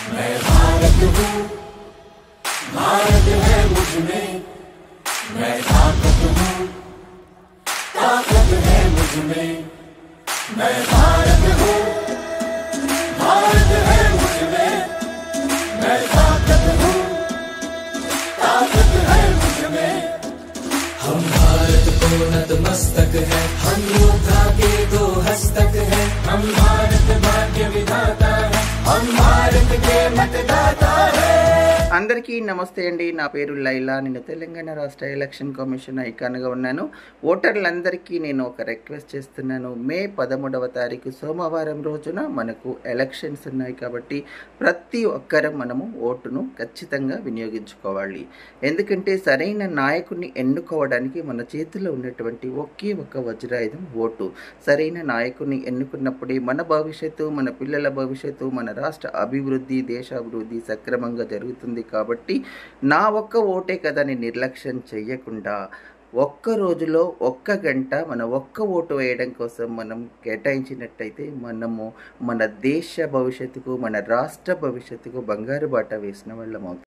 मैं भारत हूँ, भारत है मुझ में, मैं ताकत हूँ, ताकत है मुझ में, मैं भारत हूँ, भारत है मुझ में, मैं ताकत हूँ, ताकत है मुझ में। हम भारत को नतमस्तक है, हम योद्धा के दो हस्तक है, हम भारत भाग्य विधाता है, हम भारत के मतदाता है। అందరికీ నమస్తే అండి. నా పేరు లైలా. నేను తెలంగాణ రాష్ట్ర ఎలక్షన్ కమిషన్ ఐకాన్గా ఉన్నాను. ఓటర్లందరికీ నేను ఒక రిక్వెస్ట్ చేస్తున్నాను. మే 13వ తారీఖు సోమవారం రోజున మనకు ఎలక్షన్స్ ఉన్నాయి కాబట్టి ప్రతి ఒక్కరం మనము ఓటును ఖచ్చితంగా వినియోగించుకోవాలి. ఎందుకంటే సరైన నాయకుడిని ఎన్నుకోవడానికి మన చేతిలో ఉన్నటువంటి ఒకే ఒక వజ్రాయుధం ఓటు. సరైన నాయకుడిని ఎన్నుకున్నప్పుడే మన భవిష్యత్తు, మన పిల్లల భవిష్యత్తు, మన రాష్ట్ర అభివృద్ధి, దేశాభివృద్ధి సక్రమంగా జరుగుతుంది. కాబట్టి నా ఒక్క ఓటే కదా అని నిర్లక్ష్యం చెయ్యకుండా ఒక్క రోజులో ఒక్క గంట మన ఒక్క ఓటు వేయడం కోసం మనం కేటాయించినట్టయితే మనము మన దేశ భవిష్యత్తుకు, మన రాష్ట్ర భవిష్యత్తుకు బంగారు బాట వేసిన వాళ్ళం అవుతాం.